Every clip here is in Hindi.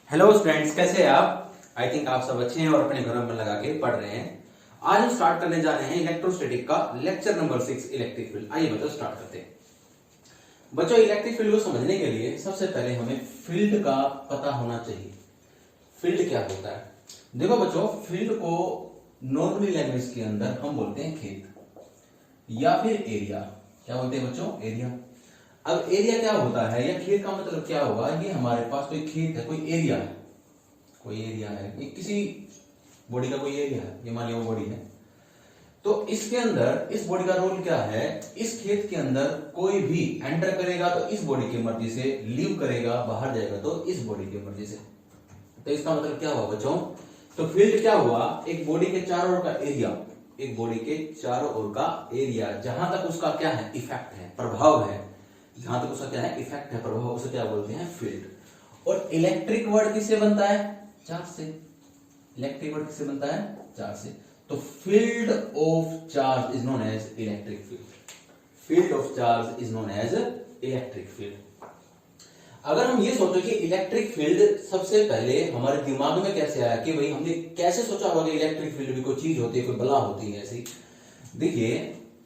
हेलो स्टूडेंट्स, कैसे हैं आप? आई थिंक आप सब अच्छे हैं और अपने घरों में लगा के पढ़ रहे हैं। आज हम स्टार्ट करने जा रहे हैं इलेक्ट्रोस्टैटिक का लेक्चर नंबर 6 इलेक्ट्रिक फील्ड। आइए बच्चों स्टार्ट करते हैं। बच्चों, इलेक्ट्रिक फील्ड को समझने के लिए सबसे पहले हमें फील्ड का पता होना चाहिए। फील्ड क्या होता है? देखो बच्चों, फील्ड को नॉर्मली लैंग्वेज के अंदर हम बोलते हैं खेत या फिर एरिया। क्या बोलते हैं बच्चों? एरिया। अब एरिया क्या होता है या खेत का मतलब क्या होगा? ये हमारे पास कोई खेत है, कोई एरिया है, कोई एरिया है, ये किसी बॉडी का कोई एरिया है, ये मान लो बॉडी है। तो इसके अंदर इस बॉडी का रोल क्या है? इस खेत के अंदर कोई भी एंटर करेगा तो इस बॉडी की मर्जी से, लीव करेगा बाहर जाएगा तो इस बॉडी की मर्जी से। तो इसका मतलब क्या हुआ बच्चों? तो फील्ड क्या हुआ? एक बॉडी के चारों ओर का एरिया, एक बॉडी के चारों ओर का एरिया, जहां तक उसका क्या है? इफेक्ट है, प्रभाव है। जहां तक उसका क्या है? इफेक्ट है, प्रभाव, उसे क्या बोलते हैं? फील्ड। और इलेक्ट्रिक वर्ड किससे बनता है? चार्ज से। इलेक्ट्रिक वर्ड किससे बनता है? चार्ज से। तो field of charge is known as electric field. Field of charge is known as electric field. अगर हम ये सोचो कि इलेक्ट्रिक फील्ड सबसे पहले हमारे दिमाग में कैसे आया, कि भाई हमने कैसे सोचा होगा कि इलेक्ट्रिक फील्ड भी कोई चीज होती है, कोई बला होती है ऐसी। देखिए,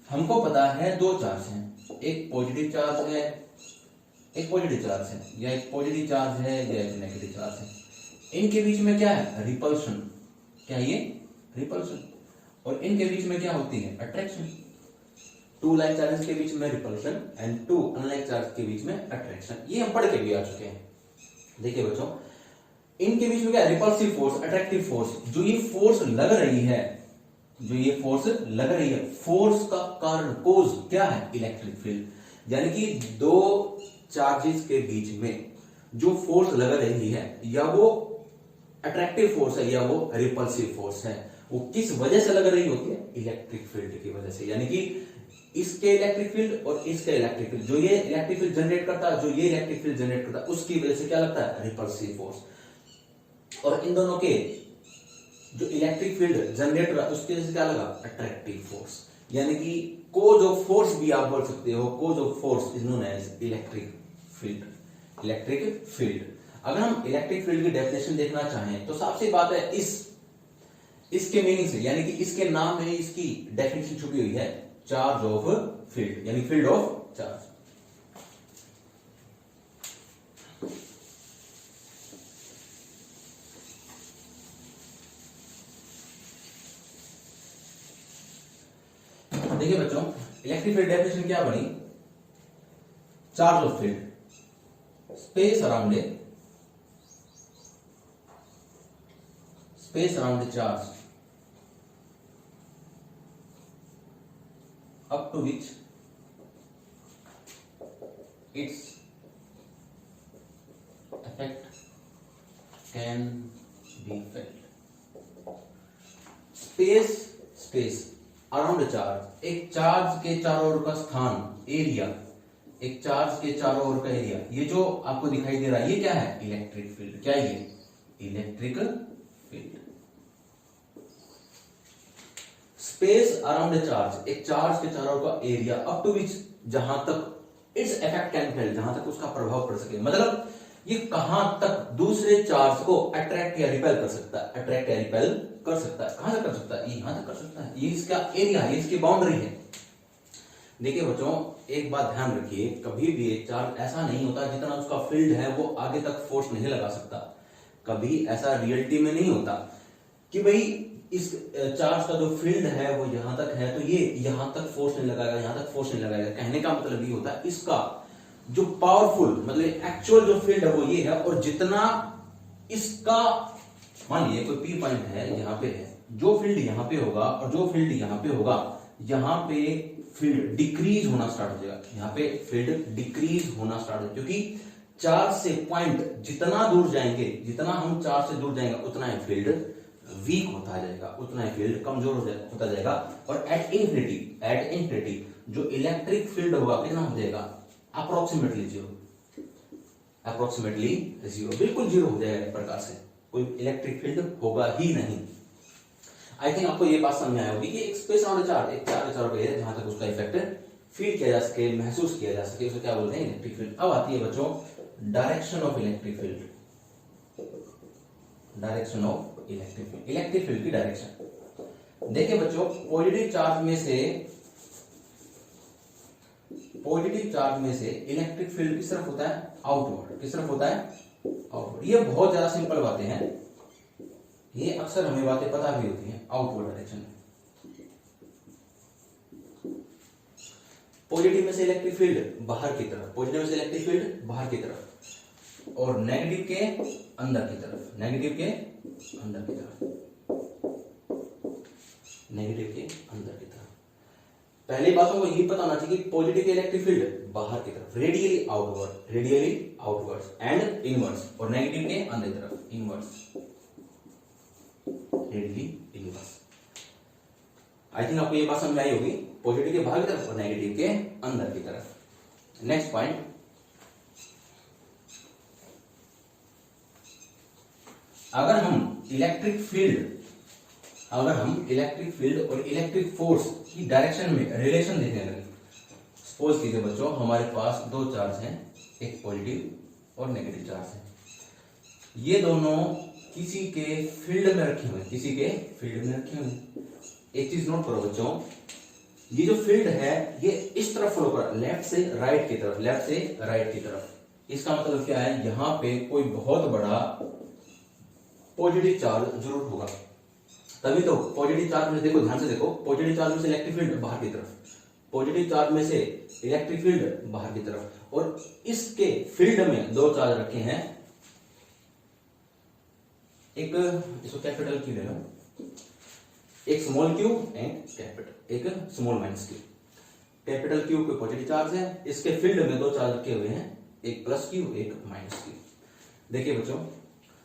हमको पता है दो चार्ज हैं, एक पॉजिटिव चार्ज है, एक पॉजिटिव चार्ज है, या एक पॉजिटिव चार्ज है या एक नेगेटिव चार्ज है। इनके बीच में क्या है? रिपल्शन। क्या ये? रिपल्शन। और इनके बीच में क्या होती है? अट्रैक्शन। टू लाइक चार्जेस के बीच में repulsion and two unlike charge के बीच में अट्रैक्शन। ये हम पढ़ के भी आ चुके हैं। देखिए बच्चों, इनके बीच में क्या? Repulsive force, attractive force. जो ये फोर्स लग रही है, जो ये फोर्स लग रही है, फोर्स का कारण, कोज क्या है? Electric field. यानी कि दो चार्जेस के बीच में जो फोर्स लग रही है, या वो अट्रैक्टिव फोर्स है या वो रिपल्सिव फोर्स है, वो किस वजह से लग रही होती है? इलेक्ट्रिक फील्ड की वजह से। यानी कि इसके इलेक्ट्रिक फील्ड और इसके इलेक्ट्रिक फील्ड, जो ये इलेक्ट्रिक फील्ड जनरेट करता है, जो ये इलेक्ट्रिक फील्ड जनरेट करता है, उसकी वजह से क्या लगता है? Repulsive force. और इन दोनों के जो इलेक्ट्रिक फील्ड जनरेट हो रहा है, उसकी वजह से क्या लगा? Attractive force. यानी कि कोज ऑफ फोर्स भी आप बोल सकते हो। Cause of force is known as electric field. Electric field. अगर हम इलेक्ट्रिक फील्ड की डेफिनेशन देखना चाहें तो सबसे बात है इसके मीनिंग से, यानी कि इसके नाम में इसकी डेफिनेशन छुपी हुई है, चार्ज ऑफ फील्ड, यानी फील्ड ऑफ चार्ज। देखिए बच्चों, इलेक्ट्रिक फील्ड डेफिनेशन क्या बनी? Charge of field, space around the charge up to which its effect can be felt. Space around a charge, एक चार्ज के चारों ओर का स्थान, एरिया, एक चार्ज के चारों ओर का एरिया, ये जो आपको दिखाई दे रहा है, ये क्या है? Electric field. क्या है ये? Electric field. Space around a charge, एक चार्ज के चारों ओर का एरिया, अप टू विच, जहां तक इट्स इफेक्ट कैन फेल, जहां तक उसका प्रभाव पड़ सके। मतलब ये कहां तक दूसरे चार्ज को अट्रैक्ट या रिपेल कर सकता है? अट्रैक्ट या रिपेल कर सकता है। कहां तक कर सकता है? यहां तक कर सकता है। ये इसका एरिया है, इसकी बाउंड्री है। देखिए बच्चों, एक बात ध्यान रखिए, कभी भी एक चार्ज ऐसा नहीं होता जितना उसका फील्ड है वो आगे तक फोर्स नहीं लगा सकता। कभी ऐसा रियलिटी में नहीं होता कि भाई इस चार्ज का जो फील्ड है वो यहां तक है तो ये यहां तक फोर्स नहीं लगाएगा, यहां तक फोर्स नहीं लगाएगा। कहने का मतलब ये होता है इसका जो पावरफुल, मतलब एक्चुअल जो फील्ड है वो ये है, और जितना इसका, मान लीजिए कोई पी पॉइंट है, यहां पे है, जो फील्ड यहां पे होगा और जो फील्ड यहां पे होगा, यहां पे फील्ड डिक्रीज होना स्टार्ट हो जाएगा। यहां पे फील्ड डिक्रीज होना स्टार्ट हो, क्योंकि चार्ज से पॉइंट जितना दूर जाएंगे, जितना हम चार्ज से दूर जाएंगे, उतना ही फील्ड वीक होता जाएगा, उतना ही फील्ड कमजोर होता जाएगा। और एट इंफिनिटी जो इलेक्ट्रिक फील्ड होगा कितना हो जाएगा? अप्रोक्सीमेटली जीरो, बिल्कुल जीरो हो जाएगा। एक प्रकार से कोई इलेक्ट्रिक फील्ड होगा ही नहीं। आई थिंक आपको ये बात समझ में आई होगी कि एक स्पेस अराउंड चार्ज, एक चार्ज चारों पे जहां तक उसका इफेक्ट फील किया जा सके, महसूस किया जा सके, उसे क्या बोलते हैं? Electric field. अब आती है बच्चों direction of electric field. Direction of electric field, electric field की डायरेक्शन। देखिए बच्चों, पॉजिटिव चार्ज में से इलेक्ट्रिक फील्ड किस तरफ होता है? आउटवर्ड। किस तरफ होता है? आउटवर्ड। ये बहुत ज्यादा सिंपल बातें हैं, ये अक्सर हमें बातें पता भी होती हैं। आउटवर्ड डायरेक्शन में पॉजिटिव में से इलेक्ट्रिक फील्ड बाहर की तरफ, पॉजिटिव में से इलेक्ट्रिक फील्ड बाहर की तरफ और नेगेटिव के अंदर की तरफ, नेगेटिव के अंदर की तरफ, नेगेटिव के अंदर की तरफ। पहली बातों को ये पता होना चाहिए कि पॉजिटिव के इलेक्ट्रिक फील्ड बाहर की तरफ, radially outward, radially outwards and inwards, और नेगेटिव के अंदर की तरफ, इनवर्ड्स, रेडियली इनवर्ड्स। आई थिंक आपको ये बात समझ आई होगी, पॉजिटिव के बाहर की तरफ और नेगेटिव के अंदर की तरफ। नेक्स्ट पॉइंट, अगर हम इलेक्ट्रिक फील्ड और इलेक्ट्रिक फोर्स की डायरेक्शन में रिलेशन देखने लगे, सपोज कीजिए बच्चों हमारे पास दो चार्ज हैं, एक पॉजिटिव और नेगेटिव चार्ज है, ये दोनों किसी के फील्ड में रखे हुए, किसी के फील्ड में रखे हुए। एक चीज नोट करो बच्चों, ये जो फील्ड है ये इस तरफ फ्लो कर, लेफ्ट से राइट की तरफ, लेफ्ट से राइट की तरफ। इसका मतलब क्या है, यहां पे कोई बहुत बड़ा पॉजिटिव चार्ज जरूर होगा, तभी तो पॉजिटिव चार्ज में, देखो ध्यान से देखो, पॉजिटिव चार्ज में से इलेक्ट्रिक फील्ड बाहर की तरफ, पॉजिटिव चार्ज में से इलेक्ट्रिक फील्ड बाहर की तरफ, और इसके फील्ड में दो चार्ज रखे हैं, एक इसको कैपिटल क्यू ले लो, एक स्मॉल क्यू एंड कैपिटल, एक small minus Q. Capital Q पे पॉजिटिव चार्ज है, इसके फील्ड में दो चार्ज रखे हुए हैं, एक प्लस क्यू एक माइनस क्यू। देखिए बच्चों,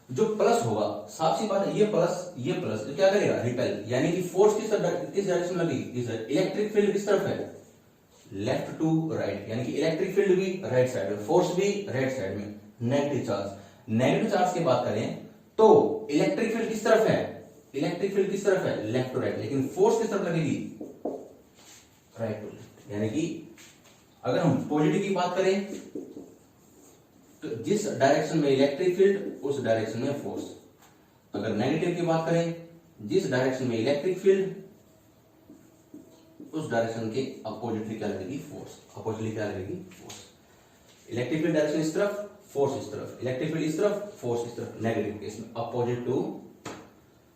जो प्लस होगा, साफ सी बात है, ये प्लस तो क्या करेगा? रिपेल, यानी कि फोर्स किस डायरेक्शन में लगी? इस इलेक्ट्रिक फील्ड किस तरफ है? लेफ्ट टू राइट, यानी कि इलेक्ट्रिक फील्ड भी राइट साइड में, फोर्स भी राइट साइड में। नेगेटिव चार्ज की बात करें तो इलेक्ट्रिक फील्ड किस तरफ है? इलेक्ट्रिक फील्ड किस तरफ है? लेफ्ट टू राइट, लेकिन फोर्स किस तरफ लगेगी? Right to left. यानी कि अगर हम पॉजिटिव की बात करें तो जिस डायरेक्शन में इलेक्ट्रिक फील्ड उस डायरेक्शन में फोर्स, अगर नेगेटिव की बात करें जिस डायरेक्शन में इलेक्ट्रिक फील्ड उस डायरेक्शन के अपोजिटली क्या लगेगी? फोर्स। अपोजिटली क्या लगेगी? फोर्स। इलेक्ट्रिक फील्ड डायरेक्शन इस तरफ, फोर्स इस तरफ, इलेक्ट्रिक फील्ड इस तरफ, फोर्स इस तरफ, नेगेटिव केस में अपोजिट टू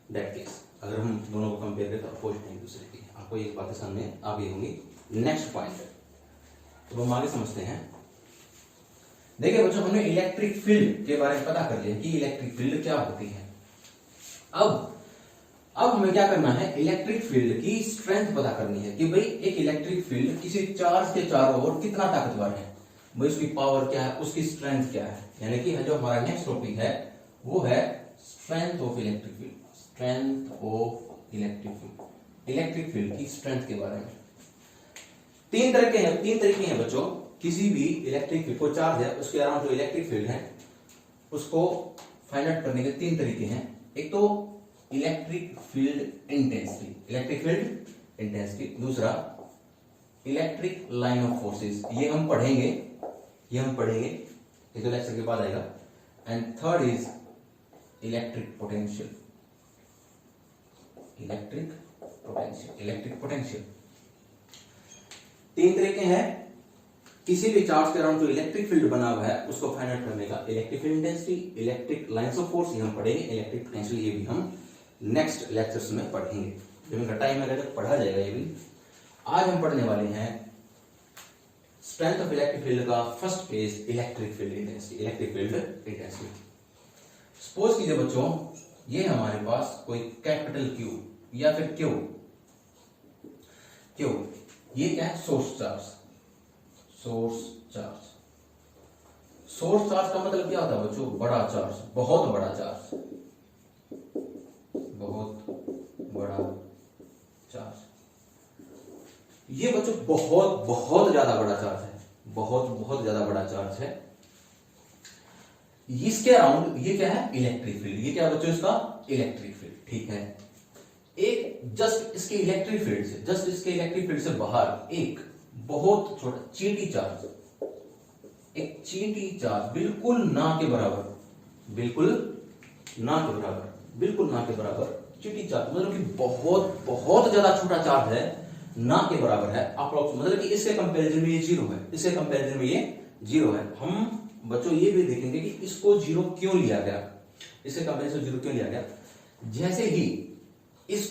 दैट केस। अगर हम दोनों को कंपेयर करें तो अपोजिट एक दूसरे की, आपको ये बातें सामने आ गई होंगी। नेक्स्ट पॉइंट, तो हम आगे समझते हैं। देखिए बच्चों, हमने इलेक्ट्रिक फील्ड के बारे में पता कर लिया कि इलेक्ट्रिक फील्ड क्या होती है। अब हमें क्या करना है? इलेक्ट्रिक फील्ड की स्ट्रेंथ पता करनी है कि भाई एक इलेक्ट्रिक फील्ड किसी चार्ज के चारों ओर कितना ताकतवर है, भाई उसकी पावर क्या है, उसकी स्ट्रेंथ क्या है। यानी कि जो हमारा नेक्स्ट टॉपिक है वो है strength of electric field, strength of electric field, electric field की स्ट्रेंथ के बारे में। तीन तरीके हैं बच्चों, किसी भी इलेक्ट्रिक फील्ड को चार्ज है उसके अराउंड जो इलेक्ट्रिक फील्ड है उसको फाइंड आउट करने के तीन तरीके हैं। एक तो electric field intensity, electric field intensity, दूसरा इलेक्ट्रिक लाइन ऑफ फोर्सेस, ये हम पढ़ेंगे, ये तो लेक्चर के बाद आएगा। And third is electric potential, electric potential. तीन तरीके हैं किसी भी चार्ज के अराउंड जो इलेक्ट्रिक फील्ड बना हुआ है उसको फाइंड आउट करने का। Electric field intensity, electric lines of force ये हम पढ़ेंगे, इलेक्ट्रिक पोटेंशियल ये भी हम नेक्स्ट लेक्चर्स में पढ़ेंगे, जब इनका टाइम है जब पढ़ा जाएगा ये भी। आज हम पढ़ने वाले हैं स्ट्रेंथ ऑफ इलेक्ट्रिक फील्ड का first page, electric field intensity, electric field intensity. Suppose कीजिए बच्चों ये हमारे पास कोई कैपिटल क्यू या फिर क्यू, ये क्या है? Source charge. सोर्स चार्ज का मतलब क्या होता है बच्चों? बड़ा चार्ज, बहुत बड़ा चार्ज, ये बच्चों बहुत ज्यादा बड़ा चार्ज है, बहुत ज्यादा बड़ा चार्ज है। इसके अराउंड ये क्या है? Electric field. ये क्या बच्चों? इसका इलेक्ट्रिक फील्ड, ठीक है। एक जस्ट इसके इलेक्ट्रिक फील्ड से बाहर एक बहुत छोटा चींटी चार्ज, एक चींटी चार्ज बिल्कुल ना के बराबर, बिल्कुल ना के बराबर, बिल्कुल ना के बराबर, चीटी चार्ज मतलब कि बहुत बहुत ज्यादा छोटा चार्ज है, ना के बराबर है अप्रोक्स, मतलब कि इसके कंपैरिजन में ये जीरो है, इसके कंपैरिजन में ये जीरो है। हम बच्चों ये भी देखेंगे कि इसको जीरो क्यों लिया गया, इसके कंपैरिजन जीरो क्यों लिया गया। जैसे ही इस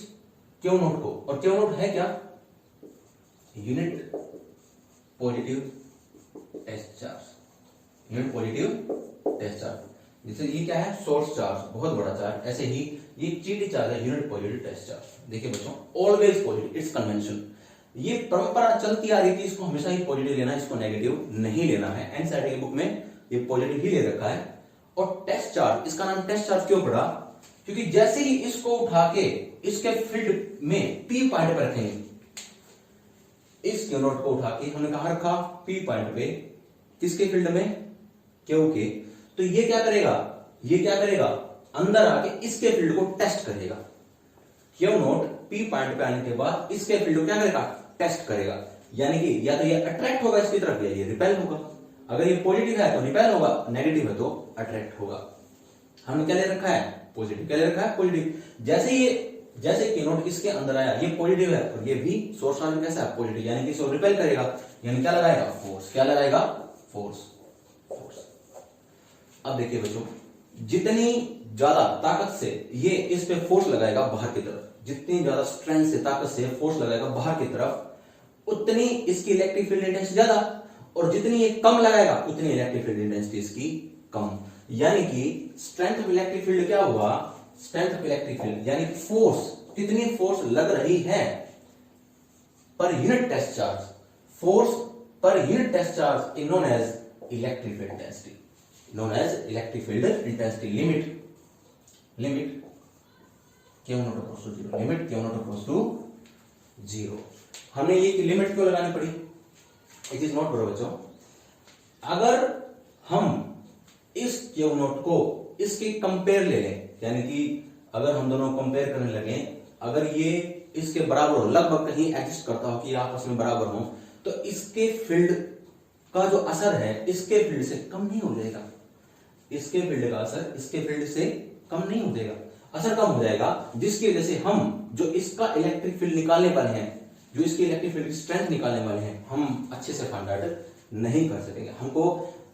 क्यू नोट को, और क्यू नोट है क्या, unit positive test charge, unit positive test charge. जैसे ये क्या है, सोर्स चार्ज, बहुत बड़ा चार्ज, ऐसे ही ये चीटी चार्ज है, यूनिट पॉजिटिव टेस्ट चार्ज। देखिए बच्चों, ऑलवेज पॉजिटिव, इट्स कन्वेंशन, ये परंपरा चलती आ रही थी, इसको हमेशा ही पॉजिटिव लेना है, इसको नेगेटिव नहीं लेना है। एनसीईआरटी की बुक में ये पॉजिटिव ही ले रखा है। और टेस्ट चार्ज, इसका नाम टेस्ट चार्ज क्यों पड़ा, क्योंकि जैसे ही इसको उठा के इसके फील्ड में पी पॉइंट पर रखेंगे, इस क्यू नोट को उठा के हमने कहा रखा पी पॉइंट पे, किसके फील्ड में, क्यू के, तो ये क्या करेगा, ये क्या करेगा, अंदर आके इसके फील्ड को टेस्ट करेगा। क्यू नोट पी पॉइंट पे आने के बाद इसके फील्ड को क्या करेगा, टेस्ट करेगा। यानी कि या तो ये अट्रैक्ट होगा इसकी तरफ, या ये रिपेल होगा। अगर ये पॉजिटिव है तो रिपेल होगा, नेगेटिव है तो अट्रैक्ट होगा। हमने क्या ले रखा है, पॉजिटिव, क्या ले रखा है, पॉजिटिव। जैसे क्यू नोट इसके अंदर आया, ये पॉजिटिव है और ये भी सोर्स चार्ज कैसा है, पॉजिटिव, यानी कि इसको रिपेल करेगा, यानी क्या लगाएगा, फोर्स, क्या लगाएगा, फोर्स, फोर्स। अब देखिए बच्चों, जितनी ज्यादा ताकत से ये इस पे फोर्स लगाएगा बाहर की तरफ, जितनी ज्यादा स्ट्रेंथ से, ताकत से फोर्स लगाएगा बाहर की तरफ, उतनी इसकी इलेक्ट्रिक फील्ड इंटेंसिटी ज्यादा, और जितनी ये कम लगाएगा उतनी इलेक्ट्रिक फील्ड इंटेंसिटी इसकी कम। यानी कि स्ट्रेंथ ऑफ इलेक्ट्रिक फील्ड क्या हुआ, स्ट्रेंथ ऑफ इलेक्ट्रिक फील्ड यानी फोर्स, कितनी फोर्स लग रही है पर unit test charge, force per unit test charge is known as electric field intensity, known as electric field intensity limit Q not equals to 0, limit Q not equals to 0। हमने ये लिमिट क्यों लगानी पड़ी, इट इज नॉट बराबर बच्चों। अगर हम इस Q नोट को इसके कंपेयर ले लें, यानी कि अगर हम दोनों कंपेयर करने लगे, अगर ये इसके बराबर हो, लगभग कहीं एडजस्ट करता हो कि आपस में बराबर हो, तो इसके फील्ड का जो असर है इसके फील्ड से कम नहीं हो जाएगा, इसके फील्ड का असर इसके फील्ड से कम नहीं हो जाएगा, असर कम हो जाएगा, जिसकी वजह से हम जो इसका इलेक्ट्रिक फील्ड निकालने वाले हैं, जो इसकी इलेक्ट्रिक फील्ड की स्ट्रेंथ निकालने वाले हैं, हम अच्छे से फाइंड आउट नहीं कर सकेंगे। हमको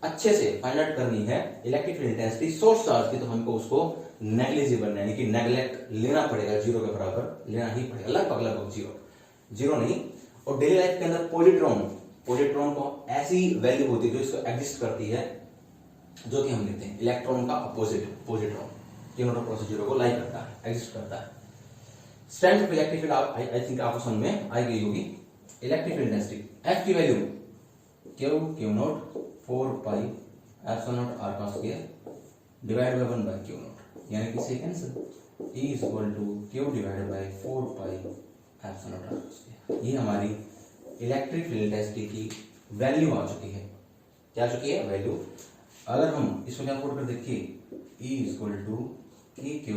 अच्छे से फाइंड आउट करनी है electric field intensity source charge की, तो हमको उसको नेग्लिजिबल यानी कि नेग्लेक्ट लेना पड़ेगा, जीरो के बराबर लेना ही पड़ेगा, लगभग जीरो नहीं। और डेली लाइफ के अंदर पॉजिट्रॉन को ऐसी वैल्यू होती है जो इसको एग्जिस्ट करती है, जो कि हम लेते हैं इलेक्ट्रॉन का opposite, positron, Q naught across zero को लाइक करता है, एग्जिस्ट करता है। Strength of electric field I think आपको समझ में आई गई होगी। इलेक्ट्रिक फील्ड इंटेंसिटी F की value Q naught 4 pi epsilon naught r का square divide by 1 by Q naught, यानी कि second E is equal to Q divided by 4 pi epsilon naught r का स्क्वायर। ये हमारी इलेक्ट्रिक फील्ड इंटेंसिटी की वैल्यू आ चुकी है, क्या चुकी है, वैल्यू। अगर हम इसमें क्या पुट कर देखिए, E is equal to KQ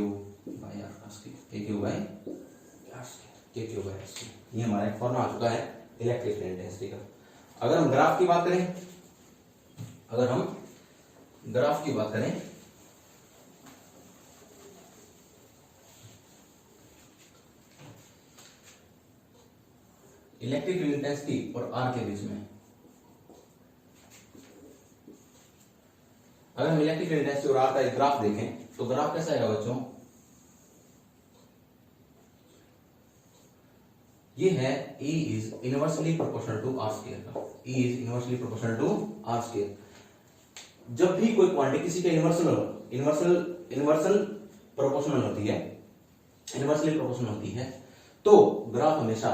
by R का square, KQ by R square, KQ by R square. ये हमारा एक फॉर्मूला आ चुका है इलेक्ट्रिक फील्ड इंटेंसिटी का। अगर हम ग्राफ की बात करें, इलेक्ट्रिक फील्ड इंटेंसिटी और R के बीच में, अगर हम इलेक्ट्रिक फील्ड इंटेंसिटी और R का एक ग्राफ देखें तो ग्राफ कैसा आएगा बच्चों, ये है E is inversely proportional to R square का, E is inversely proportional to R square. जब भी कोई क्वांटिटी किसी का इनवर्सल प्रोपोर्शनल होती है, तो ग्राफ हमेशा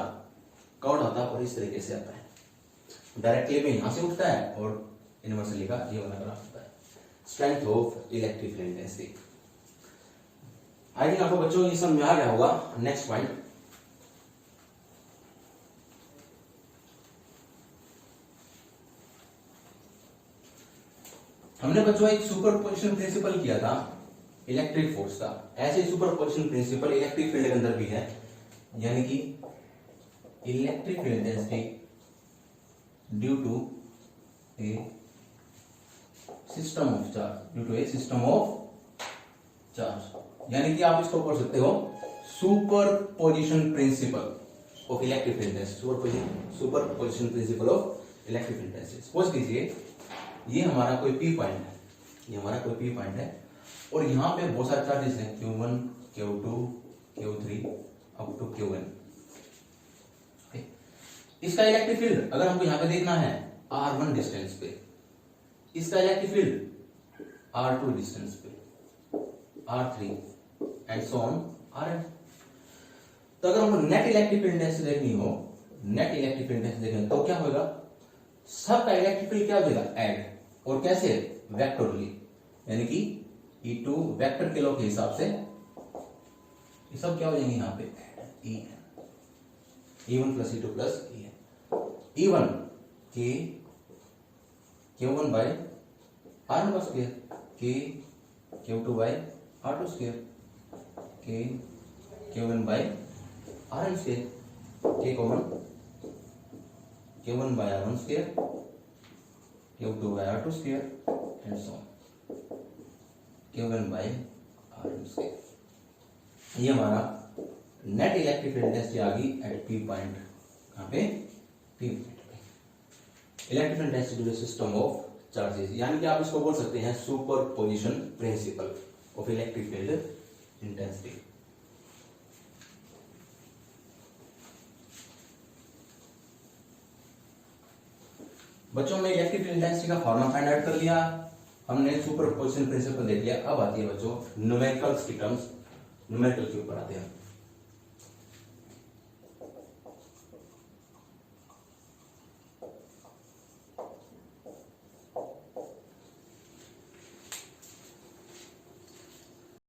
कर्व आता है और इस तरीके से आता है, डायरेक्टली में यहां से उठता है और इनवर्सली का ये वाला ग्राफ होता है। Strength of electric field intensity, I think आपको बच्चों ये समझ में आ गया होगा। नेक्स्ट पॉइंट, हमने बच्चों एक सुपरपोजिशन प्रिंसिपल किया था इलेक्ट्रिक फोर्स का, ऐसे सुपरपोजिशन प्रिंसिपल इलेक्ट्रिक फील्ड के अंदर भी है, यानी कि electric field intensity due to a system of charge, charge. यानी कि आप इसको पढ़ सकते हो superposition principle of electric field density, superposition principle of electric field density. Suppose कीजिए ये हमारा कोई पी पॉइंट है, ये हमारा कोई पी पॉइंट है और यहाँ पे बहुत सारे चार्जेस हैं Q1, Q2, Q3 up to Qn। इसका इलेक्ट्रिक फील्ड अगर हमको यहाँ पे देखना है R1 डिस्टेंस पे, इसका इलेक्ट्रिक फील्ड R2 डिस्टेंस पे, R3 and so on Rn। तो अगर हमको नेट इलेक्ट्रिक फील्ड डेंसिटी देखनी हो, नेट इलेक्ट्रिक फील्ड डेंसिटी देखनी तो क्या होगा, सबका इलेक्ट्रिक फील्ड क्या हो जाएगा ऐड, और कैसे वेक्टोरली, यानी कि E2 वेक्टर के लॉ के हिसाब से ये सब क्या हो जाएंगे यहाँ पे add, E1 plus E2 plus E1 के Q1 बाय R1 का स्क्वायर, के Q2 बाय R2 स्क्वायर, के Q1 बाय Rn स्क्वायर, के common Q1 by R1 square, Q2 by R2 square and so on, Q1 by Rn square. ये हमारा नेट इलेक्ट्रिक फील्ड डेंसिटी आ गई एट पी पॉइंट। कहां पे? पी पॉइंट पे। Electric field density due to system of charges, यानी कि आप इसको बोल सकते हैं superposition principle of electric field intensity. बच्चों में इलेक्ट्रिक फील्ड इंटेंसिटी का फॉर्मूला फाइंड आउट कर लिया हमने, सुपर पोजिशन प्रिंसिपल देख लिया। अब आती है बच्चों न्यूमेरिकल्स की टर्म्स, न्यूमेरिकल के ऊपर आते हैं।